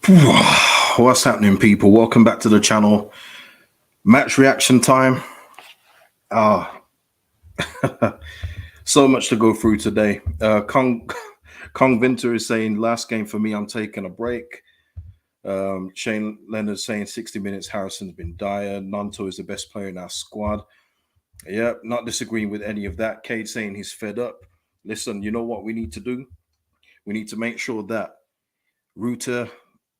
What's happening, people? Welcome back to the channel. Match reaction time. So much to go through today. Kong Vinter is saying, last game for me, I'm taking a break. Shane Leonard's saying 60 minutes, Harrison's been dire. GNONTO is the best player in our squad. Yeah, not disagreeing with any of that. Cade saying he's fed up. Listen, you know what we need to do? We need to make sure that Ruter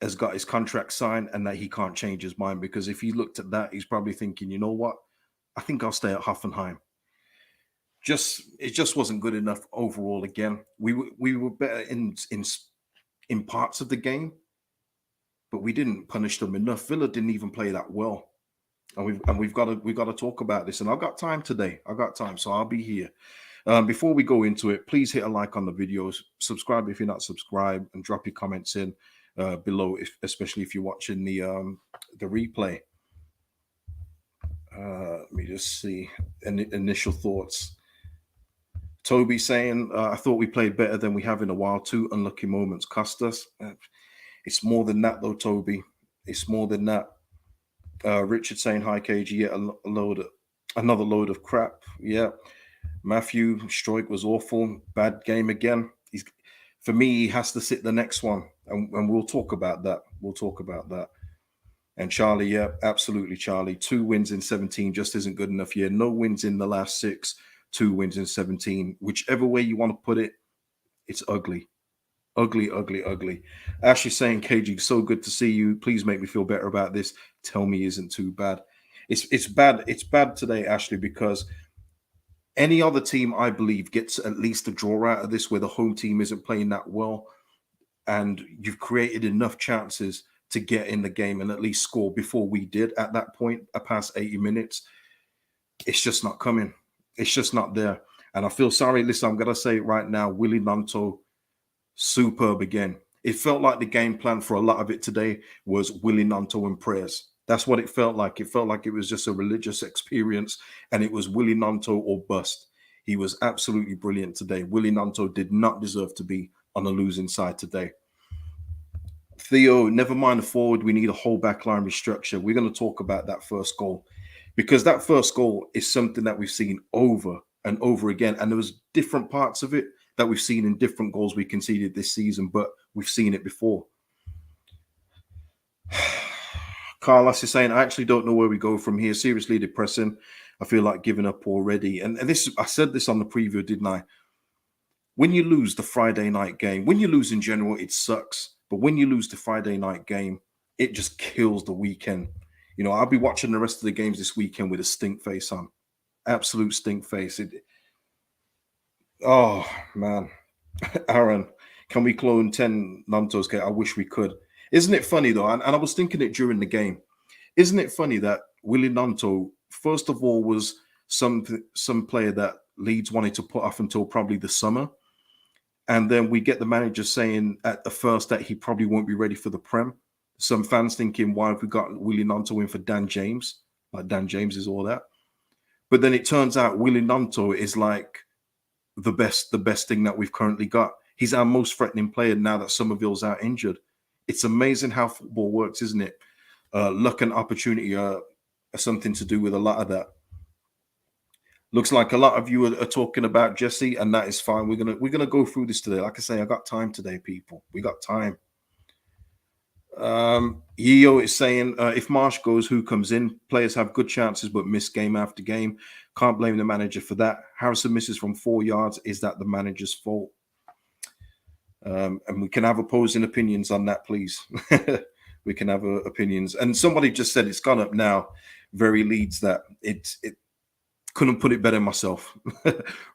has got his contract signed and that he can't change his mind, because if he looked at that, he's probably thinking, you know what? I think I'll stay at Hoffenheim. It just wasn't good enough overall. Again, we were better in parts of the game, but we didn't punish them enough. Villa didn't even play that well, and we've got to talk about this. And I've got time today. I've got time, so I'll be here. Before we go into it, please hit a like on the videos, subscribe if you're not subscribed, and drop your comments in below, especially if you're watching the replay. Let me just see initial thoughts. Toby saying, I thought we played better than we have in a while. 2 unlucky moments cost us. It's more than that, though, Toby. It's more than that. Richard saying, hi, KG, yet another load of crap. Yeah. Matthew, Stroik was awful. Bad game again. For me, he has to sit the next one. And we'll talk about that. We'll talk about that. And Charlie, yeah, absolutely, Charlie. 2 wins in 17 just isn't good enough. Yeah, no wins in the last 6. 2 wins in 17. Whichever way you want to put it, it's ugly. Ugly, ugly, ugly. Ashley saying, KG, so good to see you. Please make me feel better about this. Tell me isn't too bad. It's bad. It's bad today, Ashley, because any other team, I believe, gets at least a draw out of this where the home team isn't playing that well, and you've created enough chances to get in the game and at least score before we did at that point, past 80 minutes. It's just not coming. It's just not there. And I feel sorry. Listen, I'm going to say it right now. Willy GNONTO, superb again. It felt like the game plan for a lot of it today was Willy GNONTO and prayers. That's what it felt like. It felt like it was just a religious experience, and it was Willy GNONTO or bust. He was absolutely brilliant today. Willy GNONTO did not deserve to be on the losing side today. Theo, never mind the forward. We need a whole backline restructure. We're going to talk about that first goal, because that first goal is something that we've seen over and over again. And there was different parts of it that we've seen in different goals we conceded this season, but we've seen it before. Carlos is saying, I actually don't know where we go from here. Seriously depressing. I feel like giving up already. And this, I said this on the preview, didn't I? When you lose the Friday night game, when you lose in general, it sucks. But when you lose the Friday night game, it just kills the weekend. You know, I'll be watching the rest of the games this weekend with a stink face on. Absolute stink face. Oh, man. Aaron, can we clone 10 GNONTOs? I wish we could. Isn't it funny, though? And I was thinking it during the game. Isn't it funny that Willy GNONTO, first of all, was some player that Leeds wanted to put off until probably the summer. And then we get the manager saying at the first that he probably won't be ready for the Prem. Some fans thinking, why have we got Willy GNONTO in for Dan James? Like Dan James is all that. But then it turns out Willy GNONTO is like the best thing that we've currently got. He's our most threatening player now that Somerville's out injured. It's amazing how football works, isn't it? Luck and opportunity are something to do with a lot of that. Looks like a lot of you are talking about Jesse, and that is fine. We're gonna go through this today. Like I say, I got time today, people. We got time. Yeo is saying, if Marsch goes, who comes in? Players have good chances but miss game after game. Can't blame the manager for that. Harrison misses from 4 yards. Is that the manager's fault? And we can have opposing opinions on that, please. We can have opinions. And somebody just said it's gone up now. Very Leeds that it couldn't put it better myself.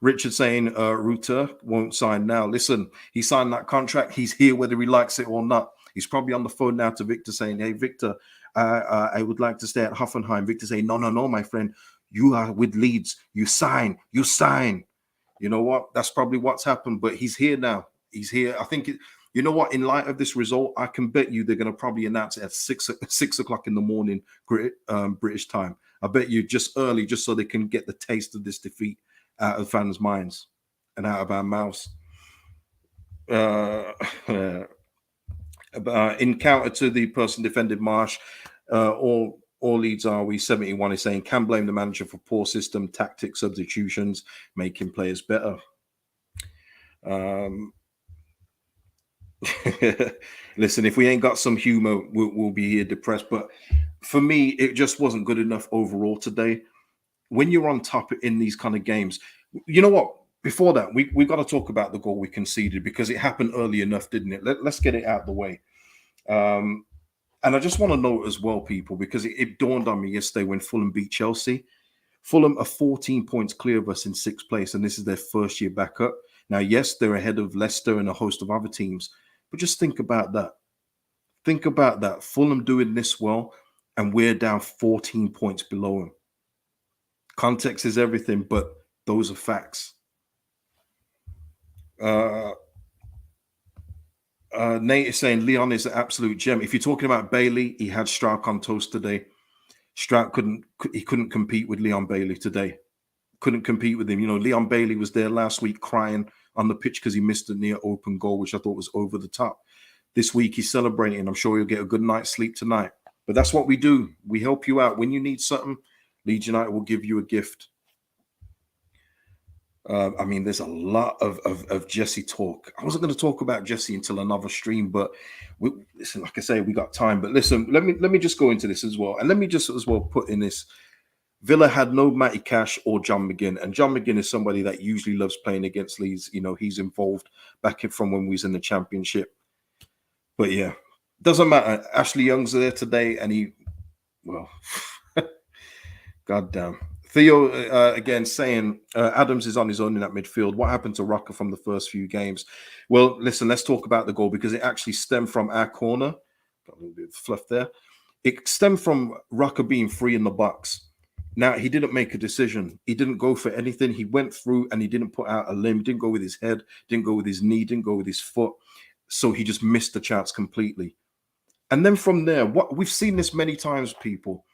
Richard saying Ruter won't sign now. Listen, he signed that contract. He's here whether he likes it or not. He's probably on the phone now to Victor saying, hey, Victor, I would like to stay at Hoffenheim. Victor saying, no, my friend. You are with Leeds. You sign. You sign. You know what? That's probably what's happened. But he's here now. He's here. I think, you know what? In light of this result, I can bet you they're going to probably announce it at 6 o'clock in the morning, British time. I bet you just early, just so they can get the taste of this defeat out of fans' minds and out of our mouths. In counter to the person defended Marsch, all Leeds are we 71 is saying can blame the manager for poor system, tactics, substitutions, making players better. Listen, if we ain't got some humor, we'll be here depressed. But for me, it just wasn't good enough overall today. When you're on top in these kind of games, you know what? Before that, we got to talk about the goal we conceded because it happened early enough, didn't it? Let's get it out of the way. And I just want to note as well, people, because it dawned on me yesterday when Fulham beat Chelsea. Fulham are 14 points clear of us in 6th place, and this is their first year back up. Now, yes, they're ahead of Leicester and a host of other teams, but just think about that. Think about that. Fulham doing this well, and we're down 14 points below them. Context is everything, but those are facts. Nate is saying Leon is an absolute gem. If you're talking about Bailey, he had Stroud on toast today. Stroud couldn't compete with Leon Bailey today. Couldn't compete with him. You know, Leon Bailey was there last week crying on the pitch because he missed a near open goal, which I thought was over the top. This week he's celebrating. I'm sure he'll get a good night's sleep tonight. But that's what we do. We help you out. When you need something, Leeds United will give you a gift. I mean, there's a lot of Jesse talk. I wasn't going to talk about Jesse until another stream, but listen, like I say, we got time. But listen, let me just go into this as well, and let me just as well put in this: Villa had no Matty Cash or John McGinn, and John McGinn is somebody that usually loves playing against Leeds. You know, he's involved back from when we was in the Championship. But yeah, doesn't matter. Ashley Young's there today, and well, goddamn. Theo, again, saying Adams is on his own in that midfield. What happened to Rocker from the first few games? Well, listen, let's talk about the goal because it actually stemmed from our corner. Got a little bit of fluff there. It stemmed from Rocker being free in the box. Now, he didn't make a decision. He didn't go for anything. He went through and he didn't put out a limb, didn't go with his head, didn't go with his knee, didn't go with his foot. So he just missed the chance completely. And then from there, what we've seen this many times, people,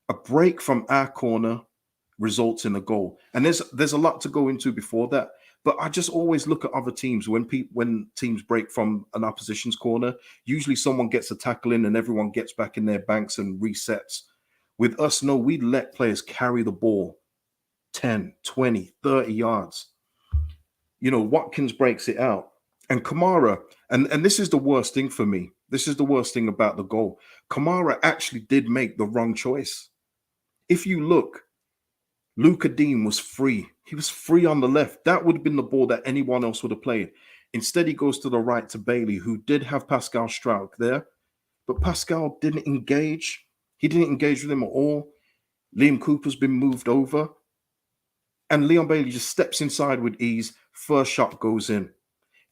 a break from our corner results in a goal. And there's a lot to go into before that. But I just always look at other teams when teams break from an opposition's corner, usually someone gets a tackle in and everyone gets back in their banks and resets. With us, no, we let players carry the ball 10, 20, 30 yards. You know, Watkins breaks it out. And Kamara, and this is the worst thing for me. This is the worst thing about the goal. Kamara actually did make the wrong choice. If you look, Luka Dean was free. He was free on the left. That would have been the ball that anyone else would have played. Instead, he goes to the right to Bailey, who did have Pascal Struijk there. But Pascal didn't engage. He didn't engage with him at all. Liam Cooper's been moved over. And Leon Bailey just steps inside with ease. First shot goes in.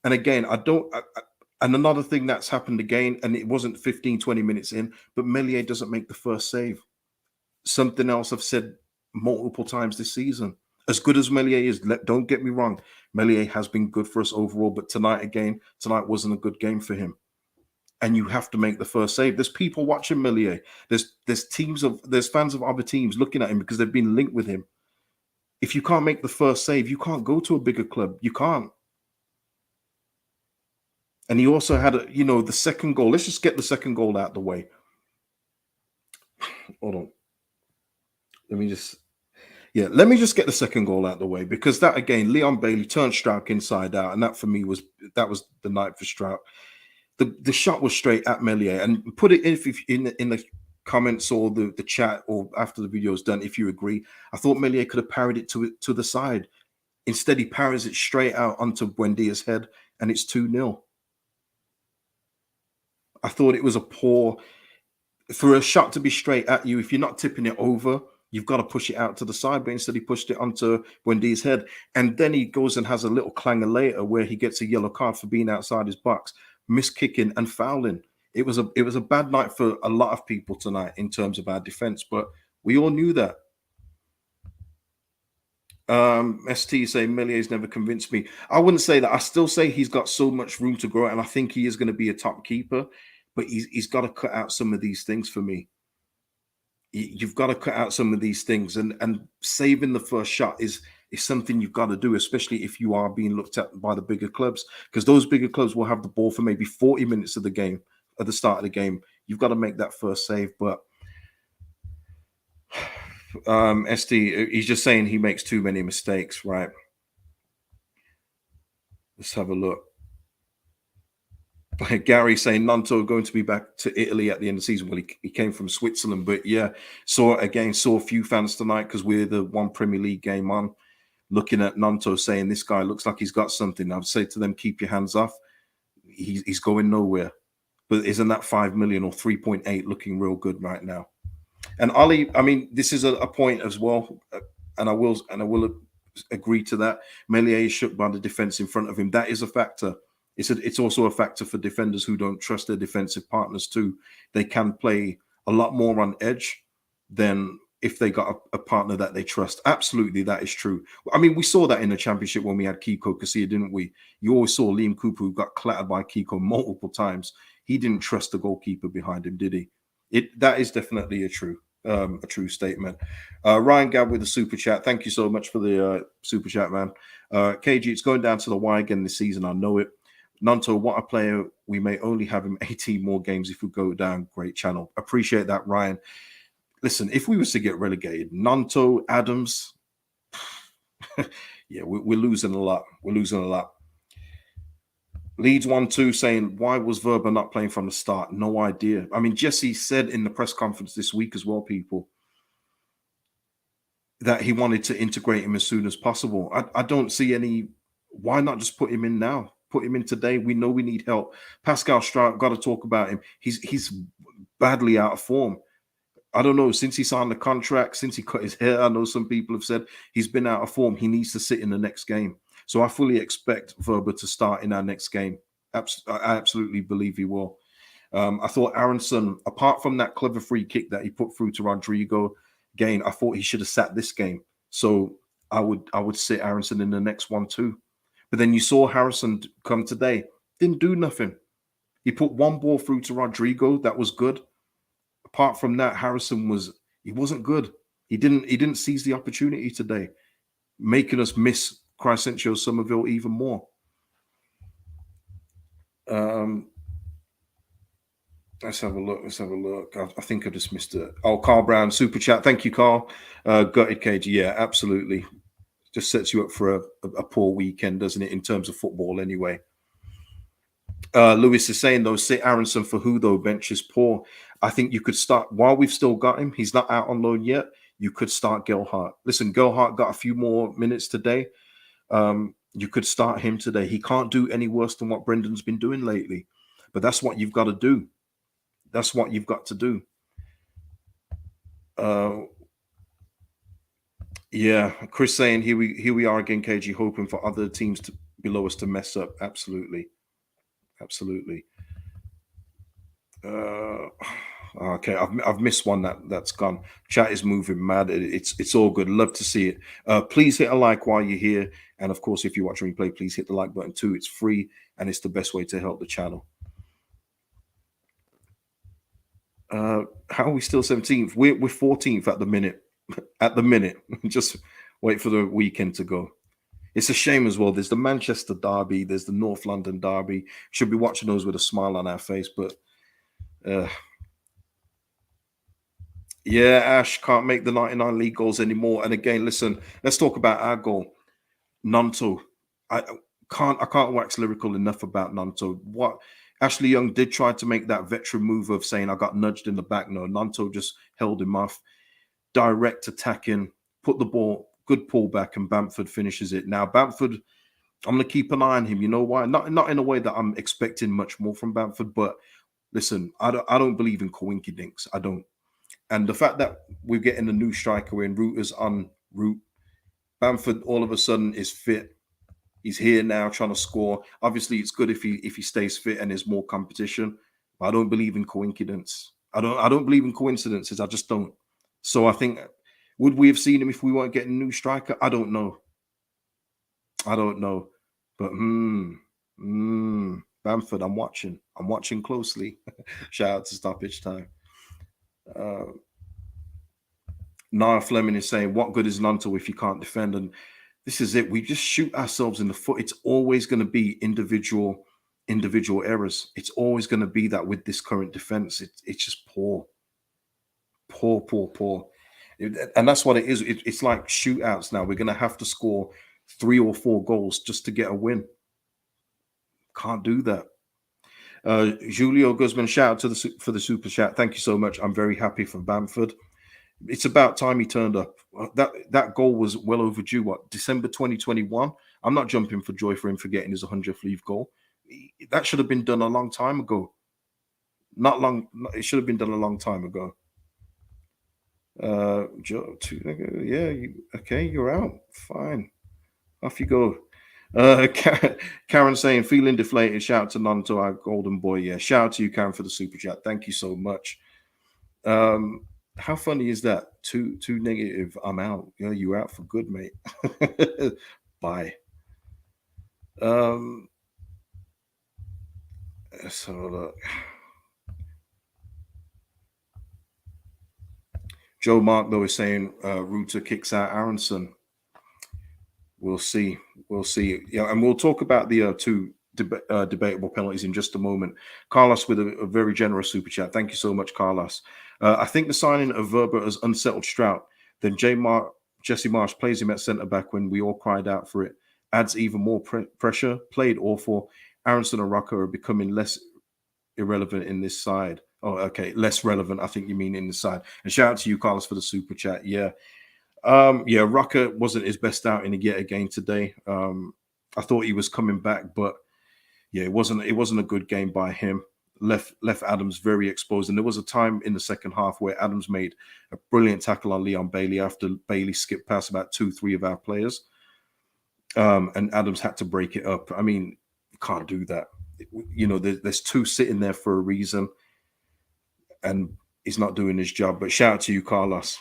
And again, and another thing that's happened again, and it wasn't 15, 20 minutes in, but Meslier doesn't make the first save. Something else I've said multiple times this season. As good as Meslier is, don't get me wrong, Meslier has been good for us overall, but tonight wasn't a good game for him. And you have to make the first save. There's people watching Meslier. There's fans of other teams looking at him because they've been linked with him. If you can't make the first save, you can't go to a bigger club. You can't. And he also had the second goal. Let's just get the second goal out of the way. Hold on. Let me just get the second goal out of the way, because that again, Leon Bailey turned Struijk inside out, and that for me was the night for Struijk. The shot was straight at Meslier, and put it in the comments or the chat or after the video is done if you agree. I thought Meslier could have parried it to the side. Instead, he parries it straight out onto Buendia's head, and it's 2-0. I thought it was for a shot to be straight at you. If you're not tipping it over, you've got to push it out to the side, but instead he pushed it onto Buendia's head. And then he goes and has a little clanger later where he gets a yellow card for being outside his box, miskicking and fouling. It was a bad night for a lot of people tonight in terms of our defense, but we all knew that. ST say Mellier's never convinced me. I wouldn't say that. I still say he's got so much room to grow, and I think he is going to be a top keeper, but he's got to cut out some of these things for me. You've got to cut out some of these things, and saving the first shot is something you've got to do, especially if you are being looked at by the bigger clubs, because those bigger clubs will have the ball for maybe 40 minutes of the game at the start of the game, you've got to make that first save. But ST, he's just saying he makes too many mistakes, right? Let's have a look. Gary saying Gnonto going to be back to Italy at the end of the season. Well, he came from Switzerland, but yeah, saw a few fans tonight because we're the one Premier League game on, looking at Gnonto saying this guy looks like he's got something. I'd say to them, keep your hands off. He's going nowhere. But isn't that 5 million or 3.8 looking real good right now? And Ali, I mean, this is a point as well, and I will agree to that. Meslier is shook by the defense in front of him. That is a factor. It's also a factor for defenders who don't trust their defensive partners too. They can play a lot more on edge than if they got a partner that they trust. Absolutely, that is true. I mean, we saw that in the championship when we had Kiko Casilla, didn't we? You always saw Liam Cooper, who got clattered by Kiko multiple times. He didn't trust the goalkeeper behind him, did he? That is definitely a true statement. Ryan Gabb with the super chat. Thank you so much for the super chat, man. KG, it's going down to the wire again this season. I know it. Gnonto, what a player. We may only have him 18 more games if we go down. Great channel. Appreciate that, Ryan. Listen, if we was to get relegated, Gnonto, Adams, yeah, we're losing a lot. We're losing a lot. Leeds 1-2 saying, why was Verba not playing from the start? No idea. I mean, Jesse said in the press conference this week as well, people, that he wanted to integrate him as soon as possible. I don't see any. Why not just put him in now? Put him in today. We know we need help. Pascal Strout, got to talk about him. He's badly out of form. I don't know, since he signed the contract, since he cut his hair, I know some people have said he's been out of form. He needs to sit in the next game. So I fully expect Verba to start in our next game. I absolutely believe he will. I thought Aronson, apart from that clever free kick that he put through to Rodrigo, again, I thought he should have sat this game. So I would sit Aronson in the next one too. But then you saw Harrison come today, didn't do nothing. He put one ball through to Rodrigo, that was good. Apart from that, Harrison wasn't good. He didn't seize the opportunity today, making us miss Crescencio Somerville even more. Let's have a look. I think I just missed it. Oh, Carl Brown, super chat. Thank you, Carl. Gutted KG. Yeah, absolutely. Just sets you up for a poor weekend, doesn't it, in terms of football anyway. Lewis is saying, though, sit Aronson for who, though? Bench is poor. I think you could start, while we've still got him, he's not out on loan yet, you could start Gelhardt. Listen, Gelhardt got a few more minutes today. You could start him today. He can't do any worse than what Brendan's been doing lately. But that's what you've got to do. That's what you've got to do. Yeah, Chris saying, here we are again, KG, hoping for other teams below us to mess up. Absolutely. Okay, I've missed one that's gone. Chat is moving mad. It's all good. Love to see it. Please hit a like while you're here, and of course, if you're watching replay, please hit the like button too. It's free and it's the best way to help the channel. How are we still 17th? We're 14th at the minute. At the minute, just wait for the weekend to go. It's a shame as well. There's the Manchester derby. There's the North London derby. Should be watching those with a smile on our face, but yeah, Ash can't make the 99 league goals anymore. And again, listen, let's talk about our goal. Gnonto. I can't wax lyrical enough about Gnonto. What Ashley Young did try to make that veteran move of saying I got nudged in the back. No, Gnonto just held him off. Direct attacking, put the ball, good pullback, and Bamford finishes it. Now, Bamford, I'm going to keep an eye on him. You know why? Not in a way that I'm expecting much more from Bamford, but listen, I don't believe in coinkydinks. I don't. And the fact that we're getting a new striker in, Routers en route, Bamford all of a sudden is fit. He's here now trying to score. Obviously, it's good if he stays fit and there's more competition. But I don't believe in coincidence. I don't believe in coincidences. I just don't. So I think, would we have seen him if we weren't getting a new striker? I don't know. But Bamford, I'm watching. I'm watching closely. Shout out to Stoppage Time. Niall Fleming is saying, what good is Gnonto if you can't defend? And this is it. We just shoot ourselves in the foot. It's always going to be individual individual errors. It's always going to be that with this current defense. It's just poor, poor, poor, poor. And that's what it is. It's like shootouts now. We're going to have to score 3 or 4 goals just to get a win. Can't do that. Julio Guzman, shout out to for the super chat. Thank you so much. I'm very happy for Bamford. It's about time he turned up. That goal was well overdue. What, December 2021? I'm not jumping for joy for him for getting his 100th league goal. That should have been done a long time ago. Not long. It should have been done a long time ago. Joe, yeah. Okay, you're out. Fine. Off you go. Karen saying, feeling deflated. Shout out to Nonto, our golden boy. Yeah, shout out to you, Karen, for the super chat. Thank you so much. How funny is that? Too negative. I'm out. Yeah, you out for good, mate. Bye. So look. Joe Mark though is saying Ruta kicks out Aronson. We'll see. We'll see. Yeah, and we'll talk about the two debatable penalties in just a moment. Carlos with a very generous super chat. Thank you so much, Carlos. I think the signing of Verba has unsettled Strout. Then Jesse Marsch plays him at centre back when we all cried out for it. Adds even more pressure. Played awful. Aronson and Rucker are becoming less irrelevant in this side. Oh, okay, less relevant. I think you mean in the side. And shout out to you, Carlos, for the super chat. Yeah. Yeah, Rucker wasn't his best outing yet again today. I thought he was coming back, but yeah, it wasn't a good game by him. Left Adams very exposed. And there was a time in the second half where Adams made a brilliant tackle on Leon Bailey after Bailey skipped past about 2-3 of our players. And Adams had to break it up. I mean, you can't do that. You know, there's two sitting there for a reason, and he's not doing his job. But shout out to you, Carlos.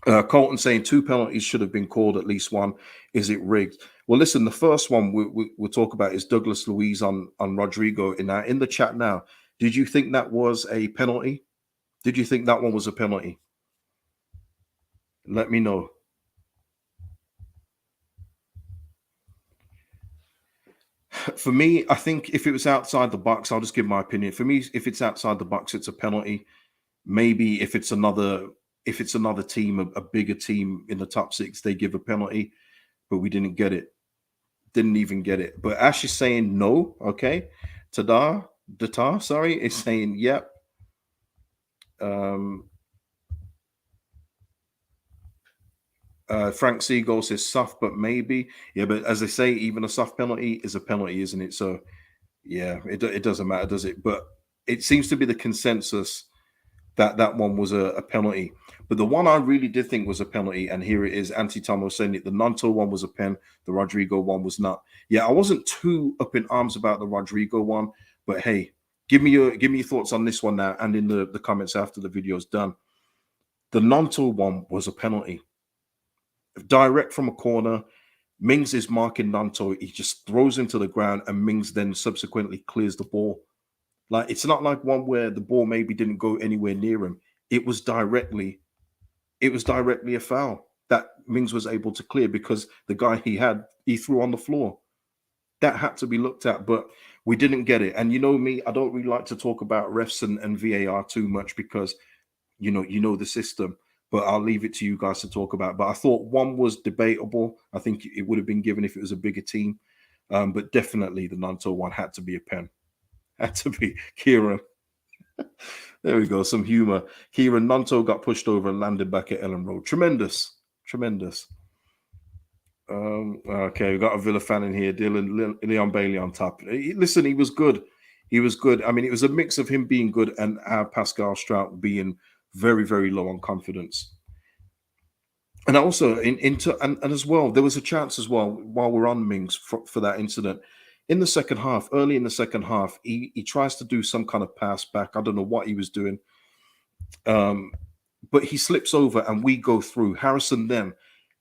Colton saying 2 penalties should have been called, at least one. Is it rigged? Well, listen, the first one we'll talk about is Douglas Luiz on Rodrigo. In the chat now, did you think that was a penalty? Did you think that one was a penalty? Let me know. For me, I think if it was outside the box, I'll just give my opinion. For me, if it's outside the box, it's a penalty. Maybe if it's another team, a bigger team in the top 6, they give a penalty, but we didn't get it. Didn't even get it. But Ash is saying no. Okay. Datar, sorry, is saying yep. Frank Seagull says soft, but maybe. Yeah, but as they say, even a soft penalty is a penalty, isn't it? So yeah, it doesn't matter, does it? But it seems to be the consensus that one was a penalty. But the one I really did think was a penalty, and here it is, Anti-Tomo saying it, the Nonto one was a pen, the Rodrigo one was not. Yeah, I wasn't too up in arms about the Rodrigo one, but hey, give me your thoughts on this one now, and in the comments after the video's done. The Nonto one was a penalty. Direct from a corner, Mings is marking Nonto, he just throws him to the ground, and Mings then subsequently clears the ball. Like, it's not like one where the ball maybe didn't go anywhere near him. It was directly a foul that Mings was able to clear because the guy he threw on the floor. That had to be looked at, but we didn't get it. And you know me, I don't really like to talk about refs and VAR too much because you know the system, but I'll leave it to you guys to talk about. But I thought one was debatable. I think it would have been given if it was a bigger team. But definitely the Nonto one had to be a pen. Had to be. Kieran. There we go. Some humor. Kieran, Nonto got pushed over and landed back at Ellen Road. Tremendous. Okay, we got a Villa fan in here. Leon Bailey on top. Listen, he was good. I mean, it was a mix of him being good and Pascal Strout being very, very low on confidence. And also, and as well, there was a chance as well while we're on Mings for that incident. In the second half, early in the second half, he tries to do some kind of pass back. I don't know what he was doing. But he slips over and we go through. Harrison then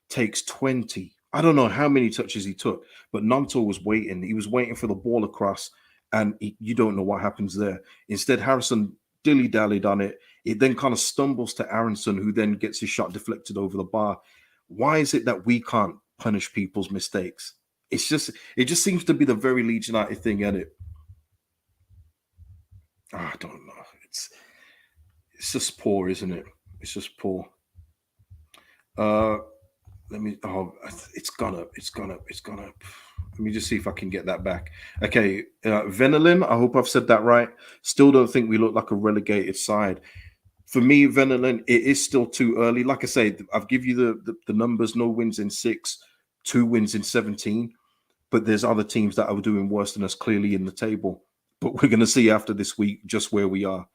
takes 20. I don't know how many touches he took, but Nonto was waiting. He was waiting for the ball across, and you don't know what happens there. Instead, Harrison dilly-dallied on it. It then kind of stumbles to Aronson, who then gets his shot deflected over the bar. Why is it that we can't punish people's mistakes? It just seems to be the very Leeds United thing, isn't it? I don't know. It's just poor, isn't it? It's just poor. Uh, let me. Oh, it's gonna. Let me just see if I can get that back. Okay, Venelin. I hope I've said that right. Still don't think we look like a relegated side. For me, Venelin, it is still too early. Like I say, I've give you the numbers: no wins in 6, 2 wins in 17. But there's other teams that are doing worse than us clearly in the table. But we're going to see after this week just where we are.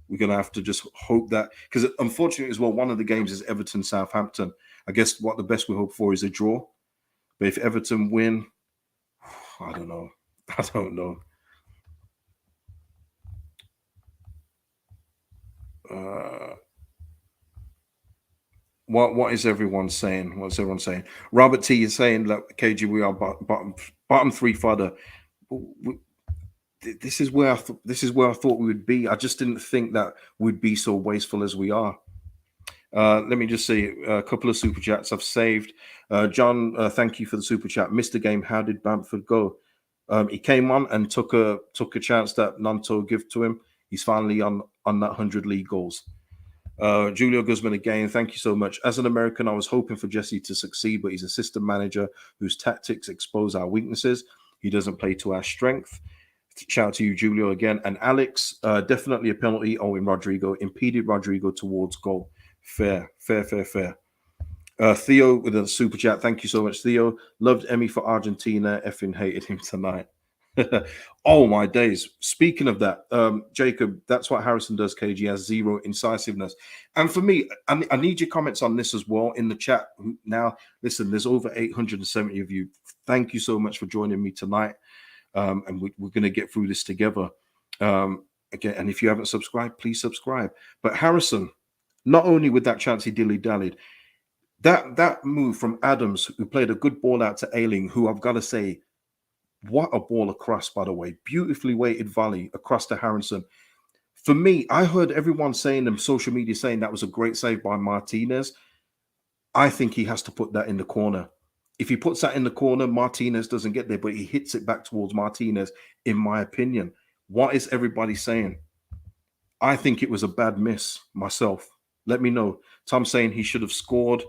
We're going to have to just hope that, because unfortunately as well, one of the games is Everton Southampton. I guess what the best we hope for is a draw. But if Everton win, I don't know. I don't know. Uh, what is everyone saying? What's everyone saying? Robert T is saying that KG, we are bottom three fodder. This is where this is where I thought we would be. I just didn't think that we'd be so wasteful as we are. Let me just see a couple of super chats I've saved. John, thank you for the super chat. Missed the game. How did Bamford go? He came on and took a chance that GNONTO give to him. He's finally on that 100 league goals. Julio Guzman again, thank you so much. As an American, I was hoping for Jesse to succeed, but he's a system manager whose tactics expose our weaknesses. He doesn't play to our strength. Shout out to you, Julio, again. And Alex, definitely a penalty. Owen Rodrigo impeded Rodrigo towards goal. Fair. Theo with a super chat. Thank you so much, Theo. Loved Emmy for Argentina. Effing hated him tonight. Oh my days. Speaking of that, Jacob, that's what Harrison does, KG, has zero incisiveness. And for me, I need your comments on this as well in the chat. Now, listen, there's over 870 of you. Thank you so much for joining me tonight. And we're going to get through this together. Again, and if you haven't subscribed, please subscribe. But Harrison, not only with that chance he dilly-dallied, that move from Adams, who played a good ball out to Ailing, who I've got to say, what a ball across, by the way. Beautifully weighted volley across to Harrison. For me, I heard everyone saying, them social media saying that was a great save by Martinez. I think he has to put that in the corner. If he puts that in the corner, Martinez doesn't get there, but he hits it back towards Martinez, in my opinion. What is everybody saying? I think it was a bad miss myself. Let me know. Tom saying he should have scored.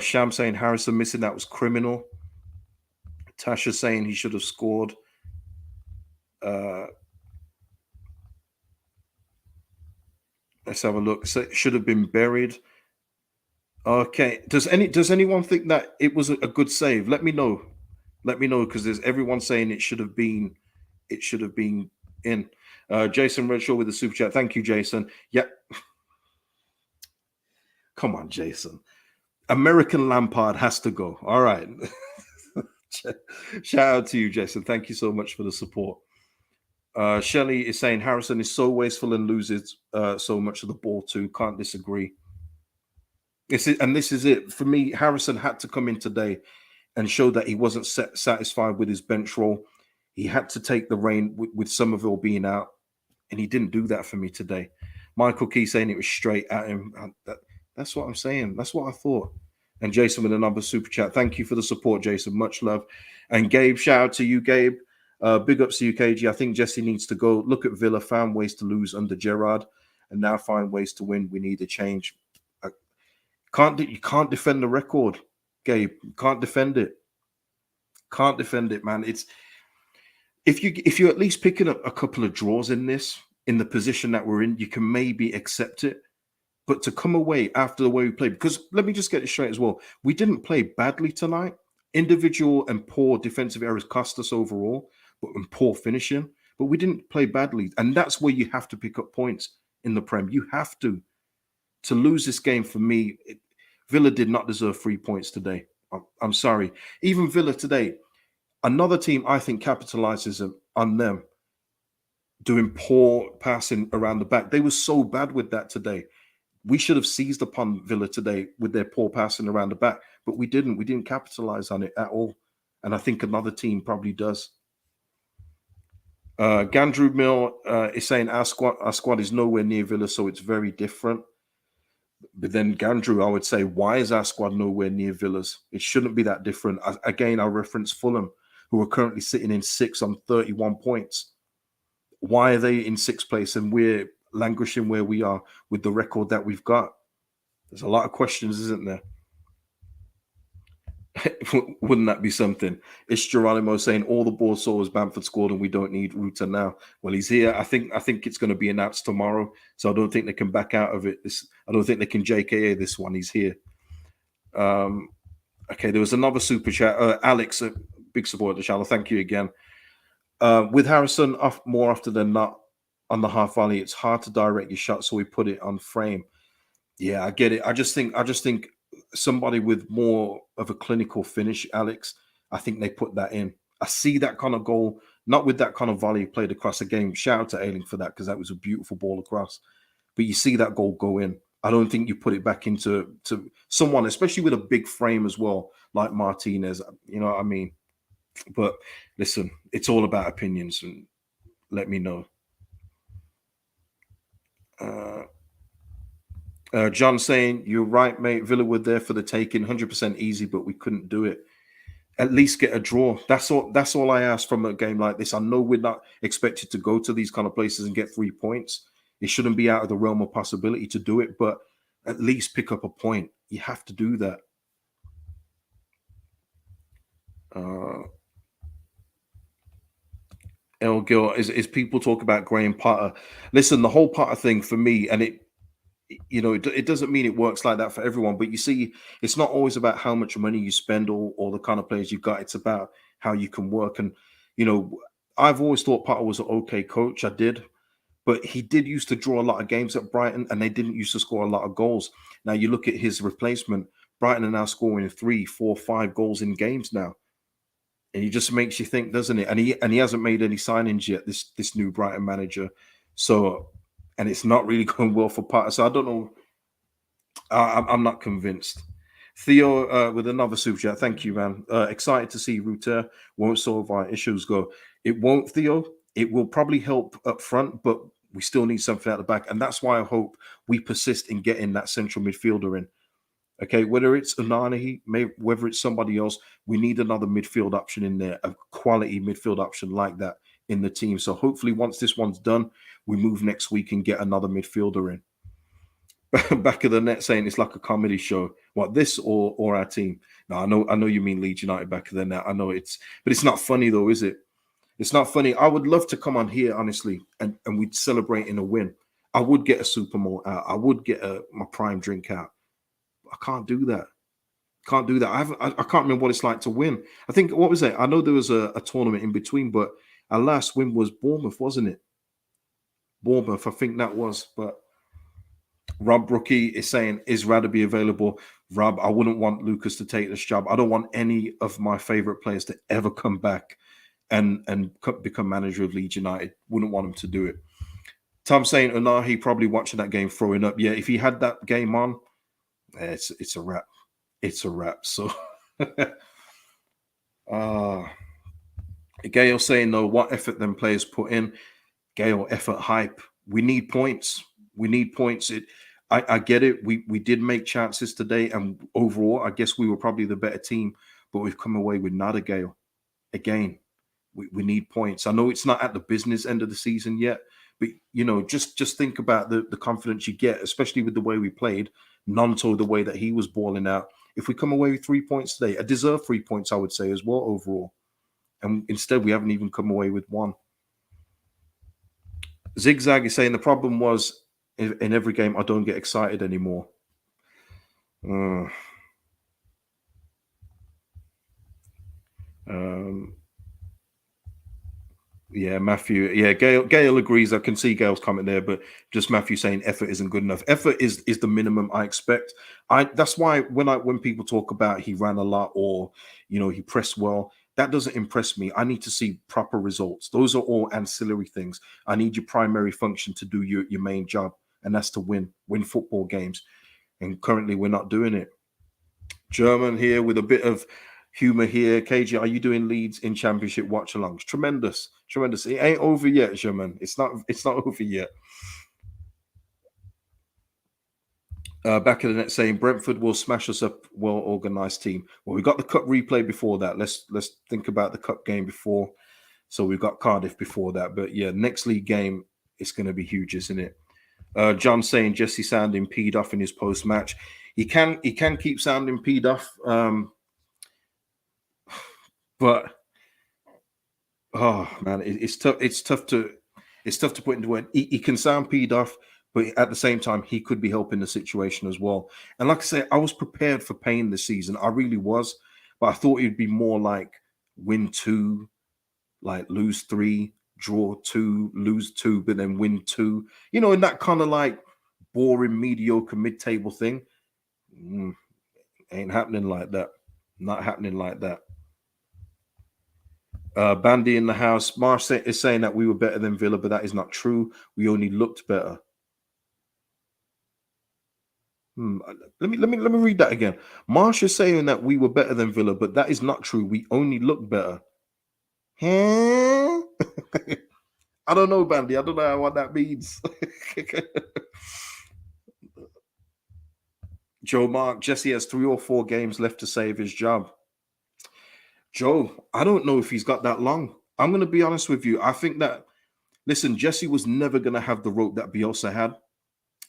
Sham saying Harrison missing that was criminal. Tasha saying he should have scored. Let's have a look. So it should have been buried. Okay. Does anyone think that it was a good save? Let me know. Let me know, because there's everyone saying it should have been in. Jason Redshaw with the super chat. Thank you, Jason. Yep. Come on, Jason. American Lampard has to go. All right. Shout out to you, Jason. Thank you so much for the support. Shelley is saying Harrison is so wasteful and loses so much of the ball too. Can't disagree. This is it. For me, Harrison had to come in today and show that he wasn't satisfied with his bench role. He had to take the reign with Somerville being out, and he didn't do that for me today. Michael Key saying it was straight at him. That's what I'm saying. That's what I thought. And Jason with another super chat. Thank you for the support, Jason. Much love. And Gabe, shout out to you, Gabe. Big ups to you, KG. I think Jesse needs to go. Look at Villa, found ways to lose under Gerrard, and now find ways to win. We need a change. You can't defend the record, Gabe. You can't defend it. Can't defend it, man. It's if you're at least picking up a couple of draws in the position that we're in, you can maybe accept it. But to come away after the way we played, because let me just get it straight as well. We didn't play badly tonight. Individual and poor defensive errors cost us overall, but and poor finishing. But we didn't play badly. And that's where you have to pick up points in the Prem. You have to. To lose this game, for me, Villa did not deserve 3 points today. I'm sorry. Even Villa today, another team I think capitalizes on them doing poor passing around the back. They were so bad with that today. We should have seized upon Villa today with their poor passing around the back, but we didn't. We didn't capitalize on it at all. And I think another team probably does. Gandrew Mill is saying our squad is nowhere near Villa, so it's very different. But then Gandrew, I would say, why is our squad nowhere near Villa's? It shouldn't be that different. Again, I reference Fulham, who are currently sitting in 6th on 31 points. Why are they in sixth place and we're languishing where we are with the record that we've got? There's a lot of questions, isn't there? Wouldn't that be something? It's Geronimo saying all the ball saw was Bamford scored and we don't need Ruta now. Well, he's here. I think it's going to be announced tomorrow, so I don't think they can back out of it. I don't think they can JKA this one. He's here. Okay, there was another super chat. Alex, a big supporter of the channel. Thank you again. With Harrison more often than not on the half volley, it's hard to direct your shot, so we put it on frame. Yeah, I get it. I just think somebody with more of a clinical finish, Alex, I think they put that in. I see that kind of goal, not with that kind of volley played across the game. Shout out to Ailing for that, because that was a beautiful ball across. But you see that goal go in. I don't think you put it back into someone, especially with a big frame as well, like Martinez. You know what I mean? But listen, it's all about opinions, and let me know. John saying, you're right, mate. Villa were there for the taking, 100% easy, but we couldn't do it. At least get a draw. That's all I ask from a game like this. I know we're not expected to go to these kind of places and get 3 points. It shouldn't be out of the realm of possibility to do it, but at least pick up a point. You have to do that. El Gil, is people talk about Graham Potter. Listen, the whole Potter thing for me, and it doesn't mean it works like that for everyone, but you see, it's not always about how much money you spend or the kind of players you got. It's about how you can work. And, I've always thought Potter was an okay coach. I did. But he did used to draw a lot of games at Brighton, and they didn't used to score a lot of goals. Now you look at his replacement, Brighton are now scoring 3, 4, 5 goals in games now. And he just makes you think, doesn't it? And he hasn't made any signings yet, this new Brighton manager. So, and it's not really going well for Potter. So I don't know. I'm not convinced. Theo with another super chat. Thank you, man. Excited to see Ruter won't solve our issues. Go. It won't, Theo. It will probably help up front, but we still need something at the back. And that's why I hope we persist in getting that central midfielder in. Okay, whether it's Onana, whether it's somebody else, we need another midfield option in there, a quality midfield option like that in the team. So hopefully once this one's done, we move next week and get another midfielder in. Back of the net saying it's like a comedy show. What, this or our team? No, I know you mean Leeds United back of the net. I know but it's not funny though, is it? It's not funny. I would love to come on here, honestly, and we'd celebrate in a win. I would get a Supermalt out. I would get my prime drink out. I can't do that. I can't remember what it's like to win. I think, what was it? I know there was a tournament in between, but our last win was Bournemouth, wasn't it? Bournemouth, I think that was. But Rob Brookie is saying, is Radaby available? Rob, I wouldn't want Lucas to take this job. I don't want any of my favorite players to ever come back and become manager of Leeds United. Wouldn't want him to do it. Tom saying, Onahi probably watching that game throwing up. Yeah, if he had that game on, it's a wrap. It's a wrap. So, Gail saying, no, what effort them players put in? Gail, effort, hype. We need points. We need points. I get it. We did make chances today, and overall, I guess we were probably the better team, but we've come away with nada, Gail. Again, we need points. I know it's not at the business end of the season yet, but just think about the confidence you get, especially with the way we played. Gnonto, the way that he was balling out. If we come away with 3 points today, a deserved 3 points, I would say as well overall. And instead, we haven't even come away with 1. Zigzag is saying the problem was in every game I don't get excited anymore. Yeah, Matthew. Yeah, Gail agrees. I can see Gail's comment there, but just Matthew saying effort isn't good enough. Effort is the minimum I expect. That's why when people talk about he ran a lot or he pressed well, that doesn't impress me. I need to see proper results. Those are all ancillary things. I need your primary function to do your main job, and that's to win football games. And currently, we're not doing it. German here with a bit of humor here. KJ, are you doing Leeds in Championship watch-alongs? Tremendous. It ain't over yet, German. It's not over yet. Back in the net saying Brentford will smash us up. Well-organized team. Well, we got the cup replay before that. Let's think about the cup game before. So we've got Cardiff before that. But yeah, next league game, it's going to be huge, isn't it? John saying Jesse sounding peed off in his post match. He can keep sounding peed off, but oh man, it's tough. It's tough to put into word. He can sound peed off, but at the same time, he could be helping the situation as well. And like I say, I was prepared for pain this season. I really was, but I thought it'd be more like win 2, like lose 3, draw 2, lose 2, but then win 2. You know, in that kind of like boring, mediocre mid-table thing. Ain't happening like that. Not happening like that. Bandy in the house. Marsh is saying that we were better than Villa, but that is not true. We only looked better. Let me read that again. Marsh is saying that we were better than Villa, but that is not true. We only looked better. Huh? I don't know, Bandy. I don't know what that means. Joe Mark, Jesse has 3 or 4 games left to save his job. Joe, I don't know if he's got that long. I'm going to be honest with you. I think that, listen, Jesse was never going to have the rope that Bielsa had.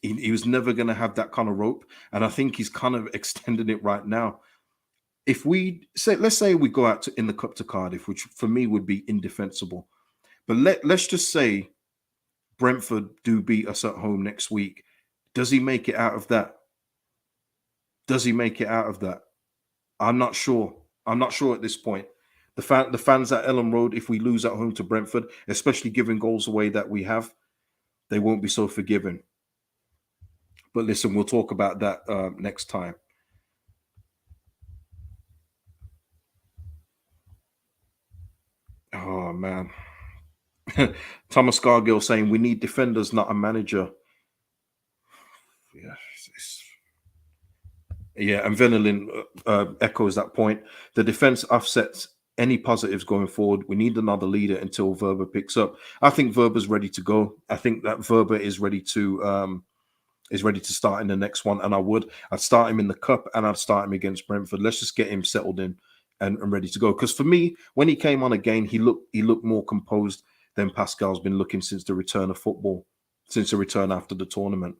He was never going to have that kind of rope. And I think he's kind of extending it right now. If we say, let's say we go out in the cup to Cardiff, which for me would be indefensible. But let's just say Brentford do beat us at home next week. Does he make it out of that? Does he make it out of that? I'm not sure. I'm not sure at this point. The fans at Ellen Road, if we lose at home to Brentford, especially giving goals away that we have, they won't be so forgiving. But listen, we'll talk about that next time. Oh, man. Thomas Cargill saying we need defenders, not a manager. Yeah, and Venelin echoes that point. The defense offsets any positives going forward. We need another leader until Verba picks up. I think Verba's ready to go. I think that Verba is ready to start in the next one, and I'd start him in the cup and I'd start him against Brentford. Let's just get him settled in and ready to go. Because for me, when he came on again, he looked more composed than Pascal's been looking since the return of football, since the return after the tournament.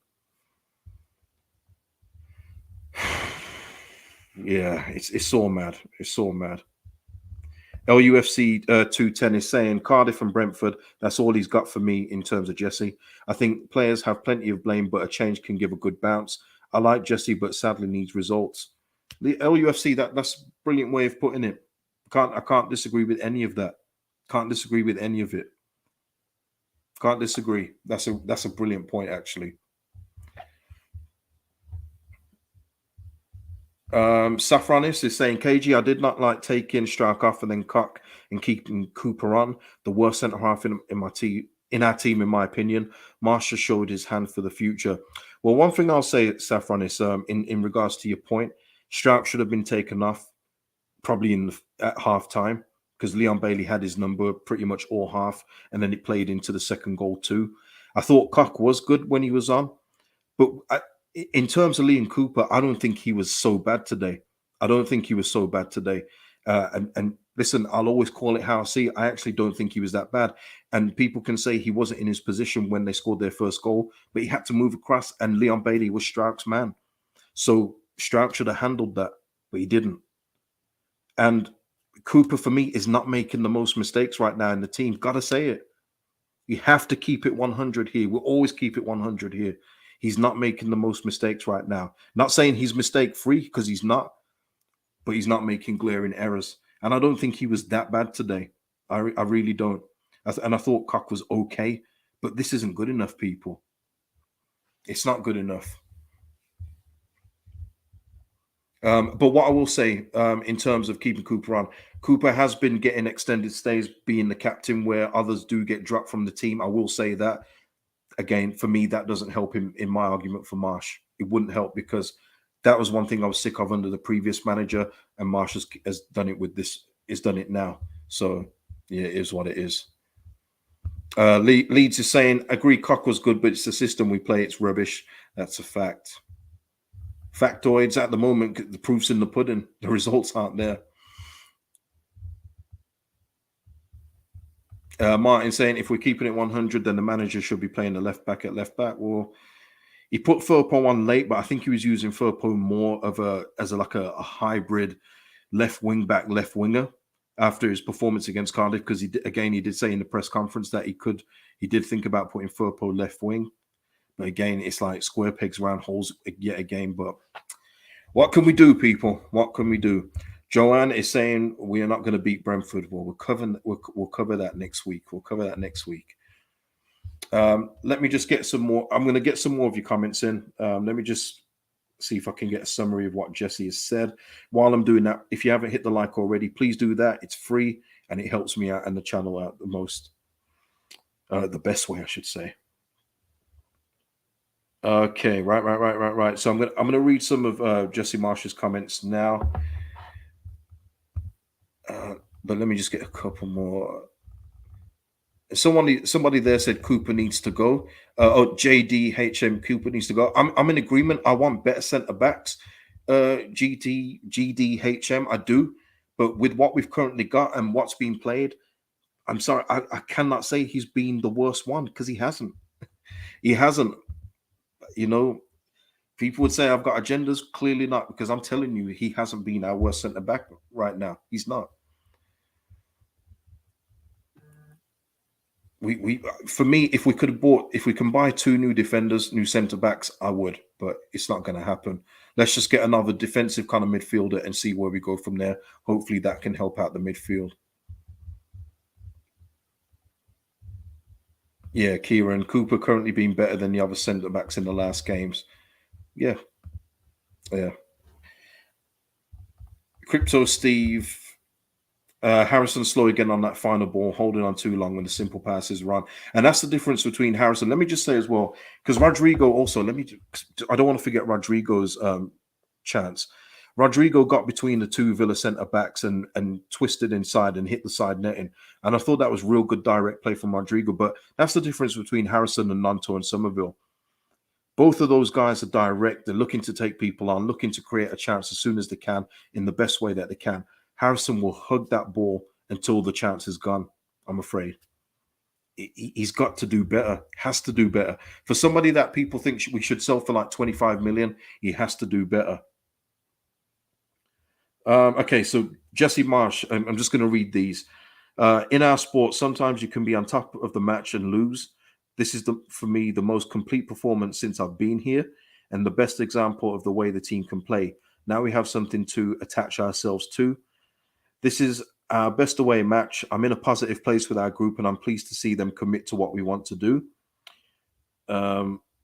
Yeah, it's so mad. It's so mad. LUFC 210 is saying Cardiff and Brentford, that's all he's got for me in terms of Jesse. I think players have plenty of blame, but a change can give a good bounce. I like Jesse, but sadly needs results. The LUFC, that's a brilliant way of putting it. I can't disagree with any of that. Can't disagree with any of it. Can't disagree. That's a brilliant point, actually. Saffronis is saying, KG, I did not like taking Strauch off and then Cock and keeping Cooper on. The worst centre half in our team, in my opinion. Marshall showed his hand for the future. Well, one thing I'll say, Saffronis, in regards to your point, Strauch should have been taken off probably at half time because Leon Bailey had his number pretty much all half, and then it played into the second goal too. I thought Cock was good when he was on, but in terms of Liam Cooper, I don't think he was so bad today. And listen, I'll always call it how I see it. I actually don't think he was that bad. And people can say he wasn't in his position when they scored their first goal, but he had to move across, and Leon Bailey was Strauch's man. So Strauch should have handled that, but he didn't. And Cooper, for me, is not making the most mistakes right now in the team. Gotta say it. You have to keep it 100 here. We'll always keep it 100 here. He's not making the most mistakes right now. Not saying he's mistake-free, because he's not, but he's not making glaring errors. And I don't think he was that bad today. I really don't. And I thought Cock was okay, but this isn't good enough, people. It's not good enough. But what I will say, in terms of keeping Cooper on, Cooper has been getting extended stays, being the captain, where others do get dropped from the team. I will say that. Again, for me, that doesn't help him in my argument for Marsch. It wouldn't help because that was one thing I was sick of under the previous manager, and Marsch has done it with this. Has done it now. So yeah, it is what it is. Leeds is saying, agree, Cock was good, but it's the system we play. It's rubbish. That's a fact. Factoids at the moment, the proof's in the pudding. The results aren't there. Martin saying if we're keeping it 100, then the manager should be playing the left back at left back. Well, he put Firpo on late, but I think he was using Firpo more of a hybrid left wing back, left winger after his performance against Cardiff. Because he did say in the press conference that he did think about putting Firpo left wing. But again, it's like square pegs round holes yet again. But what can we do, people? What can we do? Joanne is saying we are not going to beat Brentford. Well, we'll cover that next week. We'll cover that next week. Let me just get some more. I'm going to get some more of your comments in. Let me just see if I can get a summary of what Jesse has said. While I'm doing that, if you haven't hit the like already, please do that. It's free and it helps me out and the channel out the best way, I should say. Okay, right. So I'm gonna read some of Jesse Marsch's comments now. But let me just get a couple more. Somebody there said Cooper needs to go. JDHM Cooper needs to go. I'm in agreement. I want better centre backs. GDHM, I do. But with what we've currently got and what's been played, I'm sorry, I cannot say he's been the worst one because he hasn't. He hasn't. You know, people would say I've got agendas. Clearly not, because I'm telling you, he hasn't been our worst centre back right now. He's not. For me, if we can buy 2 new defenders, new centre backs, I would, but it's not going to happen. Let's just get another defensive kind of midfielder and see where we go from there. Hopefully that can help out the midfield. Yeah, Kieran Cooper currently being better than the other centre backs in the last games. Yeah. Crypto Steve. Harrison slow again on that final ball, holding on too long when the simple pass is run. And that's the difference between Harrison. Let me just say as well, because Rodrigo also, I don't want to forget Rodrigo's chance. Rodrigo got between the 2 Villa centre backs and twisted inside and hit the side netting. And I thought that was real good direct play from Rodrigo. But that's the difference between Harrison and GNONTO and Somerville. Both of those guys are direct. They're looking to take people on, looking to create a chance as soon as they can in the best way that they can. Harrison will hug that ball until the chance is gone, I'm afraid. He's got to do better, has to do better. For somebody that people think we should sell for like 25 million, he has to do better. Okay, so Jesse Marsch, I'm just going to read these. In our sport, sometimes you can be on top of the match and lose. This is, for me, the most complete performance since I've been here and the best example of the way the team can play. Now we have something to attach ourselves to. This is our best away match. I'm in a positive place with our group, and I'm pleased to see them commit to what we want to do.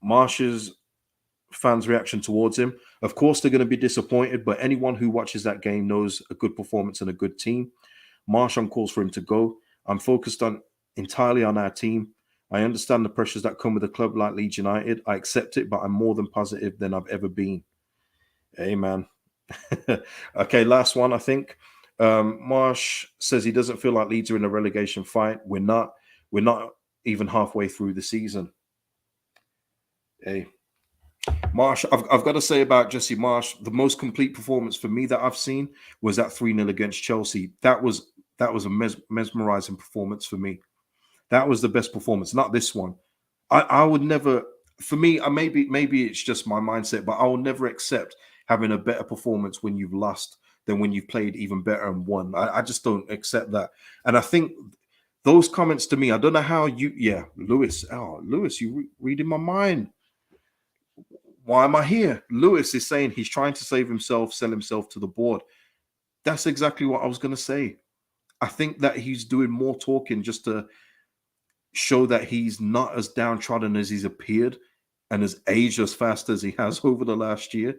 Marsch's fans' reaction towards him. Of course, they're going to be disappointed, but anyone who watches that game knows a good performance and a good team. Marsch on calls for him to go. I'm focused entirely on our team. I understand the pressures that come with a club like Leeds United. I accept it, but I'm more than positive than I've ever been. Hey, man. Okay, last one, I think. Marsch says he doesn't feel like Leeds are in a relegation fight. We're not even halfway through the season. Hey, Marsch, I've got to say about Jesse Marsch, the most complete performance for me that I've seen was that 3-0 against Chelsea. That was a mesmerizing performance for me. That was the best performance, not this one. I would never, for me, maybe it's just my mindset, but I will never accept having a better performance when you've lost than when you've played even better and won. I just don't accept that. And I think those comments to me, I don't know how Lewis, you reading my mind. Why am I here? Lewis is saying he's trying to save himself, sell himself to the board. That's exactly what I was going to say. I think that he's doing more talking just to show that he's not as downtrodden as he's appeared and as aged as fast as he has over the last year.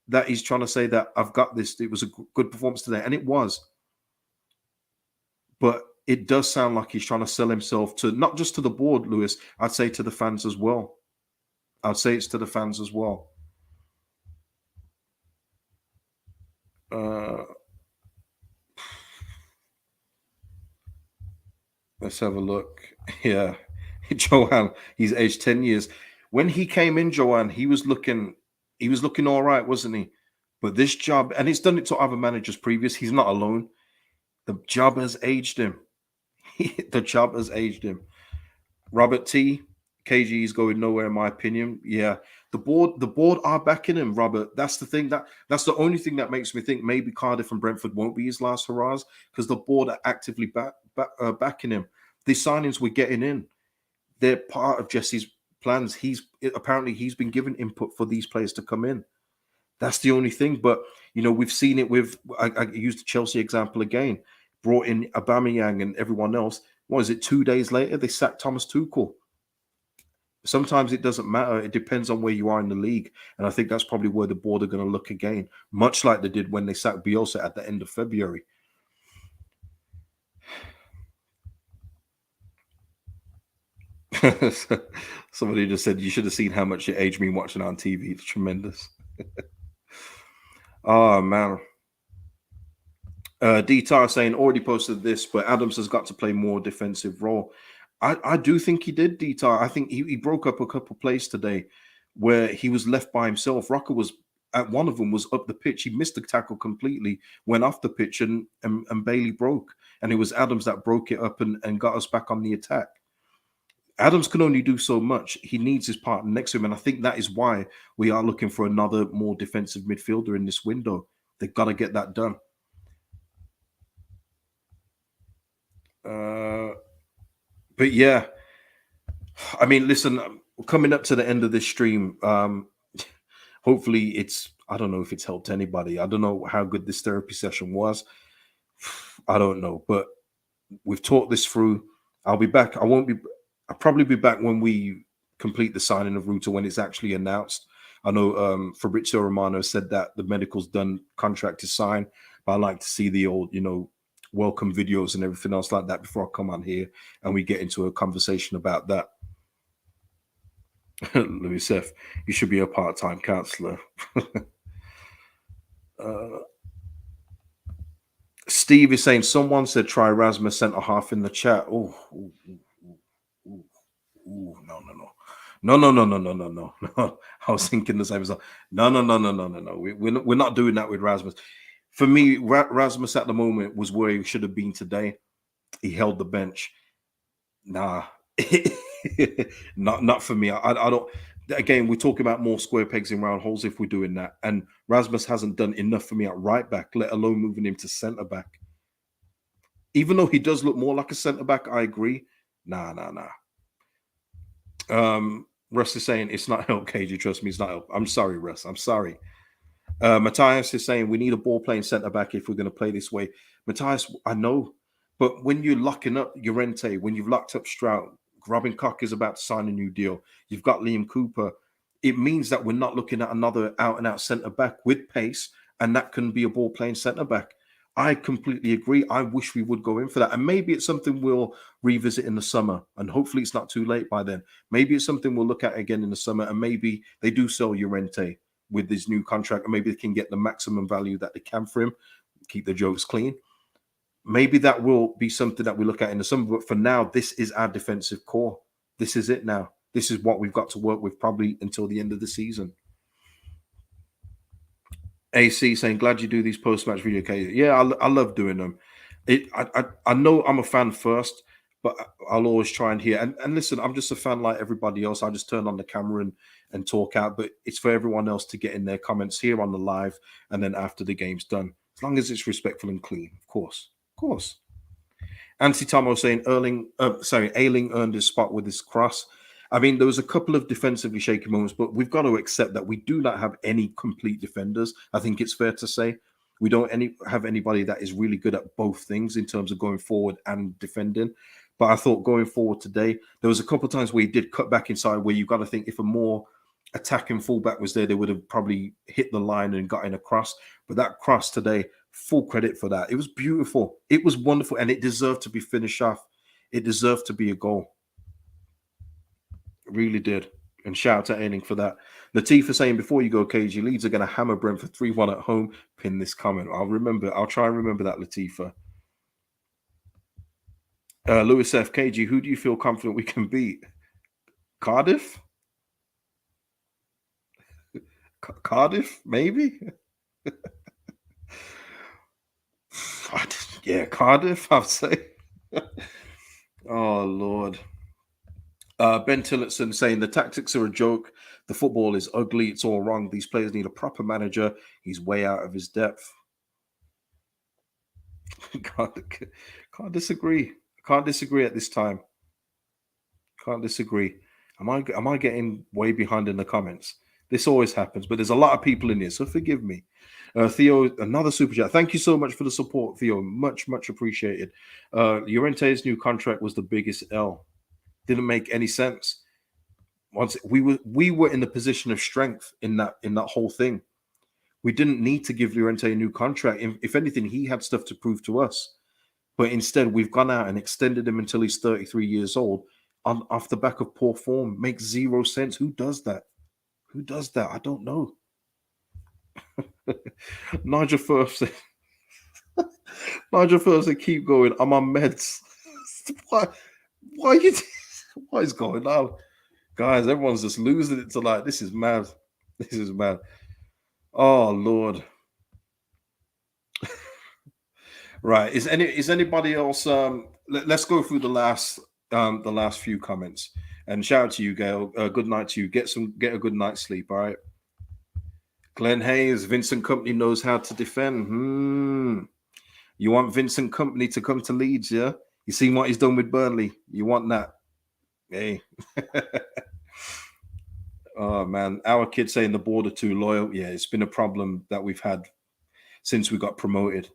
That he's trying to say that I've got this. It was a good performance today, and it was. But it does sound like he's trying to sell himself to not just to the board, Lewis. I'd say to the fans as well. I'd say it's to the fans as well. Let's have a look. Yeah. Joanne, he's aged 10 years. When he came in, Joanne, he was looking all right, wasn't he? But this job, and he's done it to other managers previous, he's not alone. The job has aged him. The job has aged him. Robert T. KG is going nowhere, in my opinion. Yeah, the board are backing him, Robert. That's the thing that's the only thing that makes me think maybe Cardiff and Brentford won't be his last hurrahs because the board are actively backing him. The signings we're getting in, they're part of Jesse's plans. He's been given input for these players to come in. That's the only thing. But we've seen it with. I used the Chelsea example again. Brought in Aubameyang and everyone else. What is it? 2 days later, they sacked Thomas Tuchel. Sometimes it doesn't matter. It depends on where you are in the league, and I think that's probably where the board are going to look again, much like they did when they sacked Bielsa at the end of February. Somebody just said you should have seen how much it aged me watching on TV. It's tremendous. Oh man. D-Tar saying already posted this, but Adams has got to play more defensive role. I do think he did, D-Tar. I think he broke up a couple plays today where he was left by himself. Rocker was at one of them was up the pitch. He missed the tackle completely, went off the pitch, and Bailey broke. And it was Adams that broke it up and got us back on the attack. Adams can only do so much. He needs his partner next to him. And I think that is why we are looking for another more defensive midfielder in this window. They've got to get that done. But yeah, I mean, listen, coming up to the end of this stream, hopefully I don't know if it's helped anybody. I don't know how good this therapy session was. I don't know, but we've talked this through. I'll be back. I'll probably be back when we complete the signing of Ruta, when it's actually announced. I know Fabrizio Romano said that the medical's done, contract is signed, but I like to see the old, welcome videos and everything else like that before I come on here and we get into a conversation about that. Louis Seth, you should be a part-time counselor. Steve is saying someone said try Rasmus centre half in the chat. Oh, no. I was thinking the same as no. We're not doing that with Rasmus. For me, Rasmus at the moment was where he should have been today. He held the bench. Nah, not for me. I don't. Again, we're talking about more square pegs in round holes if we're doing that. And Rasmus hasn't done enough for me at right back, let alone moving him to centre back. Even though he does look more like a centre back, I agree. Nah. Russ is saying it's not help, KG. Trust me, it's not help. I'm sorry, Russ. I'm sorry. Matthias is saying we need a ball playing centre back if we're going to play this way. Matthias, I know, but when you're locking up Llorente, when you've locked up Stroud, Robin Koch is about to sign a new deal. You've got Liam Cooper. It means that we're not looking at another out and out centre back with pace, and that can be a ball playing centre back. I completely agree. I wish we would go in for that. And maybe it's something we'll revisit in the summer. And hopefully it's not too late by then. Maybe it's something we'll look at again in the summer. And maybe they do sell Llorente with this new contract. And maybe they can get the maximum value that they can for him. Keep the jokes clean. Maybe that will be something that we look at in the summer. But for now, this is our defensive core. This is it now. This is what we've got to work with probably until the end of the season. AC saying, glad you do these post-match video cases. Yeah, I love doing them. I know I'm a fan first, but I'll always try and hear. And listen, I'm just a fan like everybody else. I just turn on the camera and talk out. But it's for everyone else to get in their comments here on the live and then after the game's done. As long as it's respectful and clean, of course. Of course. Anthony Tomo saying Ayling earned his spot with his cross. I mean, there was a couple of defensively shaky moments, but we've got to accept that we do not have any complete defenders. I think it's fair to say we don't have anybody that is really good at both things in terms of going forward and defending. But I thought going forward today, there was a couple of times where he did cut back inside where you've got to think if a more attacking fullback was there, they would have probably hit the line and got in a cross. But that cross today, full credit for that. It was beautiful. It was wonderful. And it deserved to be finished off. It deserved to be a goal. Really did. And shout out to Ailing for that. Latifah saying, before you go, KG, Leeds are going to hammer Brentford 3-1 at home. Pin this comment. I'll try and remember that, Latifah. Lewis F. KG, who do you feel confident we can beat? Cardiff? Cardiff, maybe? Yeah, Cardiff, I'd say. Oh Lord. Ben Tillotson saying the tactics are a joke. The football is ugly. It's all wrong. These players need a proper manager. He's way out of his depth. can't disagree. Can't disagree at this time. Can't disagree. Am I getting way behind in the comments? This always happens, but there's a lot of people in here, so forgive me. Theo, another super chat. Thank you so much for the support, Theo. Much appreciated. Llorente's new contract was the biggest L. Didn't make any sense. Once we were in the position of strength in that whole thing. We didn't need to give Llorente a new contract. If anything, he had stuff to prove to us. But instead, we've gone out and extended him until he's 33 years old off the back of poor form. Makes zero sense. Who does that? Who does that? I don't know. Nigel first. Nigel first. Keep going. I'm on meds. why? Why are you? What is going on, guys? Everyone's just losing it tonight. This is mad. This is mad. Oh Lord. Right. Is anybody else? Let's go through the last few comments. And shout out to you, Gail. Good night to you. Get a good night's sleep. All right. Glenn Hayes, Vincent Company knows how to defend. You want Vincent Company to come to Leeds, yeah? You seen what he's done with Burnley? You want that? Hey. Oh man, our kids saying the board are too loyal. Yeah, it's been a problem that we've had since we got promoted.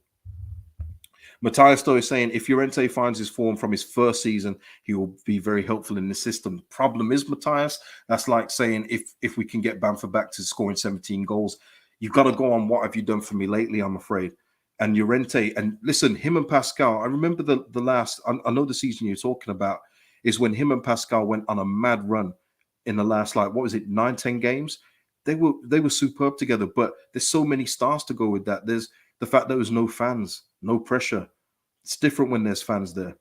Matthias though is saying if Llorente finds his form from his first season, he will be very helpful in the system. Problem is, Matthias, that's like saying if we can get Bamford back to scoring 17 goals, you've got to go on what have you done for me lately, I'm afraid. And Llorente, and listen, him and Pascal, I remember the last, I know the season you're talking about is when him and Pascal went on a mad run in the last, like, what was it, 9-10 games? They were superb together, but there's so many stars to go with that. There's the fact there was no fans, no pressure. It's different when there's fans there.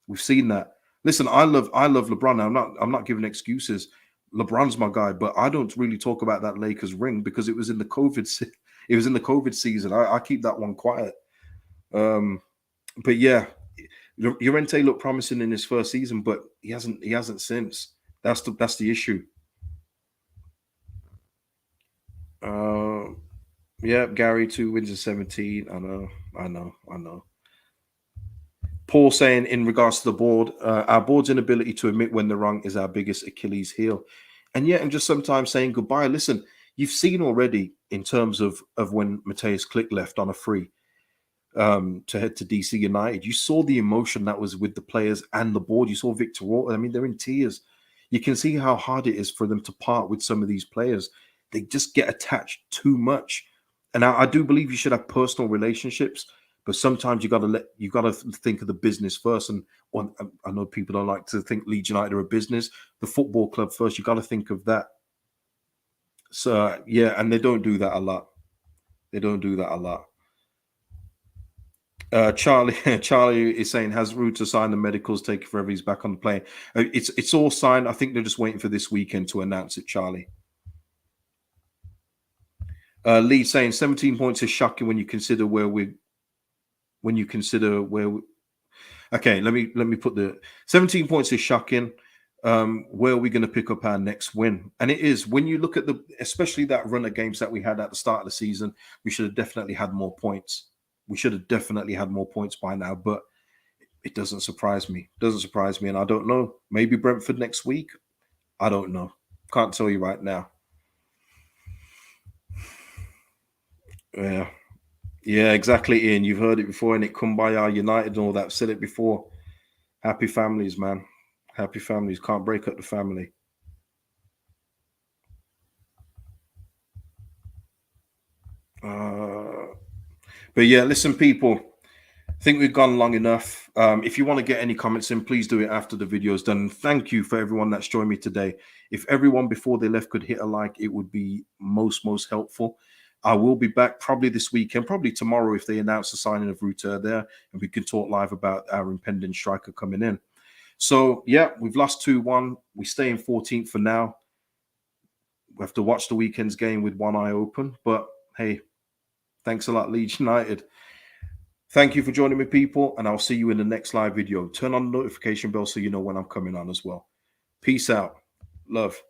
We've seen that. Listen, I love LeBron. I'm not giving excuses. LeBron's my guy, but I don't really talk about that Lakers ring because it was in the COVID season. I keep that one quiet. But yeah, Llorente looked promising in his first season, but he hasn't since. That's the issue. Yeah, Gary 2 wins in 17. I know. Paul saying in regards to the board, our board's inability to admit when they're wrong is our biggest Achilles heel. And just sometimes saying goodbye. Listen, you've seen already in terms of when Mateus Click left on a free to head to DC United. You saw the emotion that was with the players and the board. You saw Victor Orta. I mean, they're in tears. You can see how hard it is for them to part with some of these players. They just get attached too much. And I do believe you should have personal relationships, but sometimes you got to think of the business first. And I know people don't like to think Leeds United are a business. The football club first. You got to think of that. So and they don't do that a lot. Charlie is saying, has Ruta signed the medicals? Taking forever. He's back on the plane. It's all signed. I think they're just waiting for this weekend to announce it. Charlie. Lee saying 17 points is shocking when you consider where we. Okay, let me put the 17 points is shocking. Where are we going to pick up our next win? And it is when you look at especially that run of games that we had at the start of the season, we should have definitely had more points. We should have definitely had more points by now, but it doesn't surprise me. And I don't know. Maybe Brentford next week. I don't know. Can't tell you right now. Yeah, exactly, Ian. You've heard it before, and it Kumbaya United and all that. I've said it before. Happy families, man. Happy families. Can't break up the family. But yeah, listen, people. I think we've gone long enough. If you want to get any comments in, please do it after the video is done. Thank you for everyone that's joined me today. If everyone before they left could hit a like, it would be most helpful. I will be back probably this weekend, probably tomorrow if they announce the signing of Ruter there, and we can talk live about our impending striker coming in. So, yeah, we've lost 2-1. We stay in 14th for now. We have to watch the weekend's game with one eye open. But, hey, thanks a lot, Leeds United. Thank you for joining me, people, and I'll see you in the next live video. Turn on the notification bell so you know when I'm coming on as well. Peace out. Love.